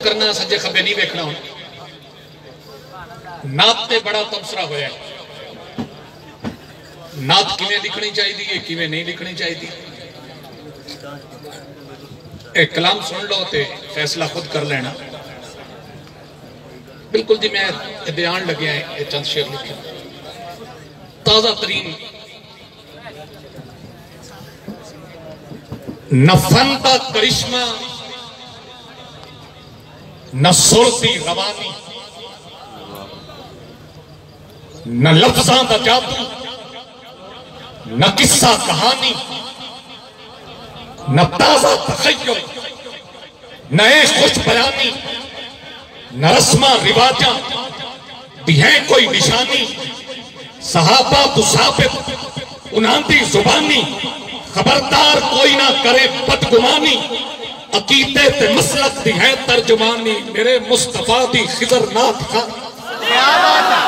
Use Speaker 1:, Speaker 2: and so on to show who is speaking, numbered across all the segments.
Speaker 1: करना सज्जे खब्बे नहीं वेखना हूं। नात ते बड़ा तबसरा होया नात किवें लिखनी चाहिए किवें नहीं लिखनी चाहिए। एक कलाम सुन लो ते फैसला खुद कर लेना। बिल्कुल जी मैं ध्यान लगे हैं चंद शेर लिखे ताजा तरीन न फन का करिश्मा न सुरती रवानी न लफ्ज़ां का जादू न किस्सा कहानी न ताजा तखय्युल न खुश बयानी न रस्मा रिवाजा दी है कोई निशानी सहाबा मुसाफिर उन्हांदी जुबानी खबरदार कोई ना करे बदगुमानी अकीदे ते मसलक दी है तर्जुमानी मेरे मुस्तफा दी खिजरनाथ खान। क्या बात है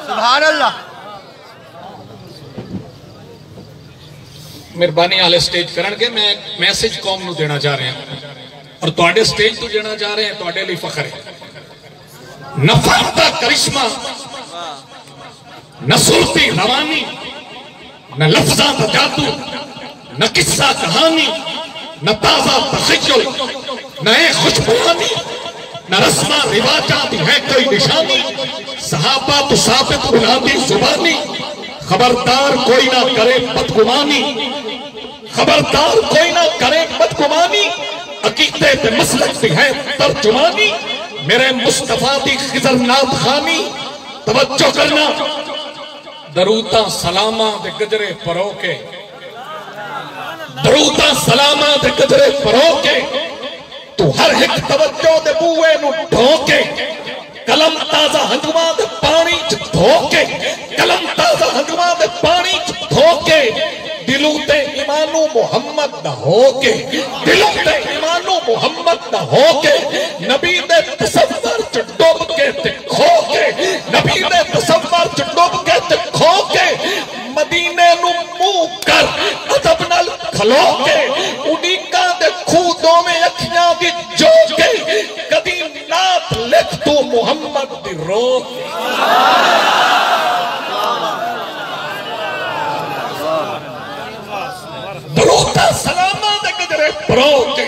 Speaker 1: सुभान अल्लाह। मेहरबानी आले स्टेज करनगे मैं मैसेज कौम नू देना चाह रहे हैं और तुहाडे स्टेज तो देना चाह रहे हैं तुहाडे लिए फखर है। न फन दा करिश्मा न सुरती रवानी न लफ्ज़ां दा जादू न किस्सा कहानी न ताजा तखय्युल न खुश बयानी न रस्मा रिवाजा दी है कोई निशानी सहाबा मुसाफिर उन्हांदी जुबानी खबरदार कोई ना करे बदगुमानी खबरदार कोई ना करे बदगुमानी अकीदे ते मसलक दी है तर्जुमानी मेरे मुस्तफा दी खिजरनाथ खानी। तवज्जो करना दरूदा सलामा दे गजरे परो के दरूदा सलामा दे गजरे परो के तू हर एक तवज्जो दे बूए नु ढोके कलम ताजा हंजुमा दे पानी च धोके कलम ताजा हंजुमा दे पानी च धोके दिलों ते ईमानो मोहम्मद दा होके दिलों ते ईमानो मोहम्मद दा होके नबी दे तसव्वुर च डूब के ते खो के नबी दे तसव्वुर च डूब के ते खो के मदीने नु मुंह कर अदब नाल खलो के उड़ीका दे खूदों में अखियां दी जो के कदी नात लिख तू मोहम्मद दी रो दरूदा सलामा दे गजरे परो के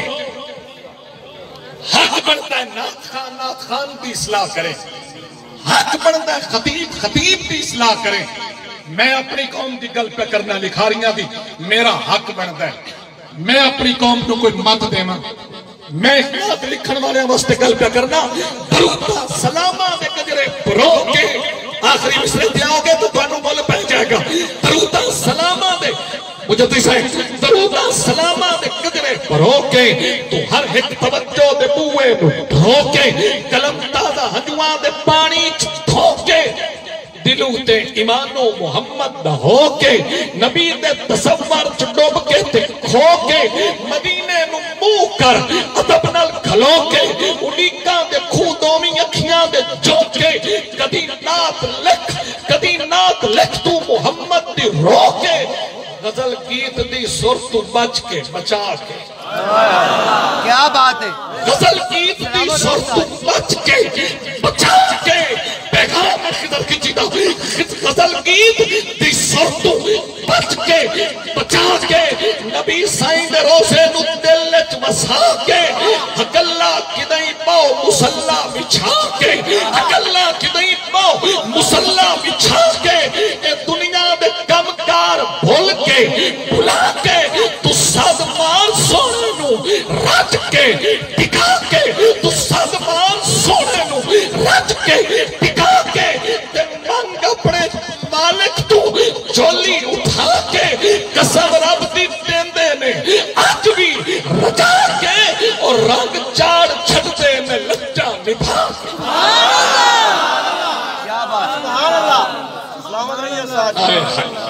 Speaker 1: हक बनता है नात खान की इस्लाह करे हक बनता है खतीब की इस्लाह करे। मैं अपनी कौम की गल पे करना लिखारियां दी मेरा हक बनता है मैं अपनी कौम को कोई मत देवा मैं नात लिखण वाले वास्ते गल पे करना। दरूदा सलामा दे गजरे परो के आखिरी मिसरे जाओगे तो तुहानू मुल पै जाएगा। दरूदा सलामा दे मुझे दरूदा सलामा दे गजरे परो के तू हर एक तवज्जो दे बूए नु ढोके कलम ताजा हंजुआ दे पानी च धोके दिलों ते ईमानो मोहम्मद दा होके नबी दे तसव्वुर च डूब के ते खो के मदीने नु मुंह कर अदब नाल खलो के उड़ीका दे खूदों में अखियां दे झोंके कदी नात लिख तू मोहम्मद दी रो के गजल गीत दी सुर तू बच के बचा के। क्या बात है गजल गीत दी सुर तू बच के बचा के पैगाम खिदर की जीता गजल गीत दी सुर तू बच के बचा के नबी साईं दे रोज़े नु दिल विच वसा के हकल्ला किदई पाओ मुसल्ला बिछा के हकल्ला किदई पाओ मुसल्ला बिछा के ए दुनिया दे कमकार भूल के भुला के तू सदमान सोने नु रज के टिका के तू सदमान सोने नु रज के टिका के ते मंग अपने मालिक तू झोली उठा के कसम रब दी देंदे ने अज भी रजा के और रंग चाड़ छड़ते ने लज्जा निभा। क्या बात सुभान अल्लाह सलामत रहिए साहब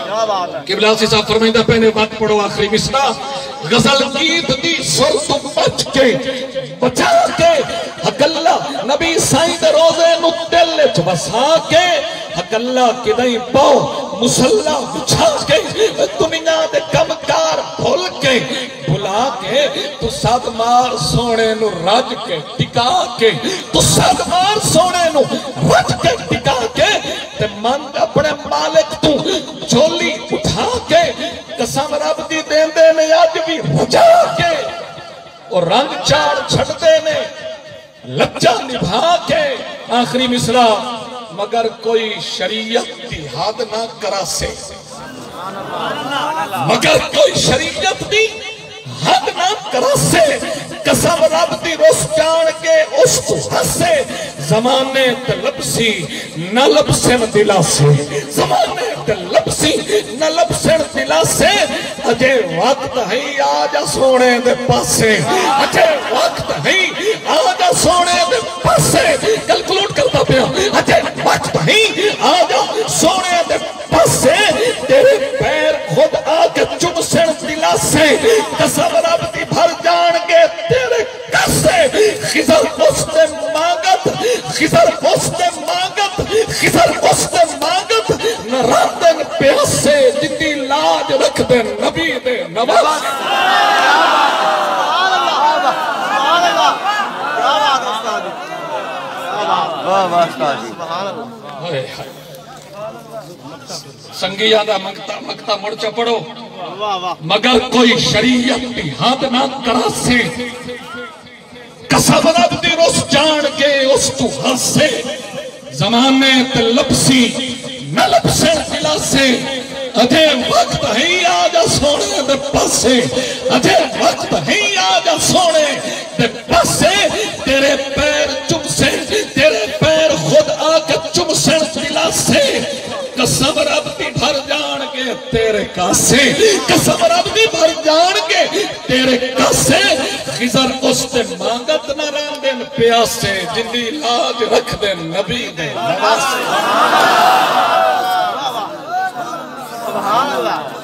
Speaker 1: क्या बात है। किबला साहब फरमाइंदा पहले बात पढ़ो आखिरी मिसरा गजल गीत दी सुर तू बच के बचा के हकल्ला नबी साईं दे रोज़े नु दिल च वसा के हकल्ला किदई पाओ मुसल्ला बिछा के दुनिया दे कमकार भूल के भुला निभा के तू सद मार सोने नु रज के टिका के तू सद मार सोने नु रज के टिका के ते मन अपने मालिक तू झोली उठा के कसम रब दी देंदे ने अज भी रजा के और रंग चार छड़ते ने लज्जा निभा के। आखिरी मिसरा मगर कोई शरीयत की हद ना करासे मगर कोई शरीयत की हद ना करासे कसम रब दी रोस जान के उस तू हसे जमाने ते लपसी न लपसन दिलासे जमाने ते लपसी न लपसन दिलासे अजे वक्त है आजा सोने दे पासे अजे वक्त है आजा सोने दे पासे कैलकुलेट करता पिया अजे वक्त है आजा सोने दे पासे तेरे पैर खुद आके चुमसन दिलासे कसम रब दी भर जान के तेरे कसे खिजर उसने मांगत खिजर उसने मांगत खिजर उसने मांगत न रातन प्यासे जिंदी लाज रख दे नबी दे नवाज। संगिया दा मंगता मंगता मुड़ च पढ़ो मगर कोई शरीयत की हद ना करासे कसम रब दी रोस जान के उस तू हसे जमाने ते लपसी न लपसे दिलासे अजे वक्त है आजा सोने दे पासे अजे वक्त है आजा सोने दे पासे तेरे पैर चुमसे तेरे पैर खुद आके चुमसे दिलासे कसम रब दी भर जान के तेरे कासे कसम रब दी भर जान के तेरे कासे खिजर उसते मांगत न रहंदे प्यासे जिंदी लाज रख दे नबी दे नवासे। सुभान अल्लाह।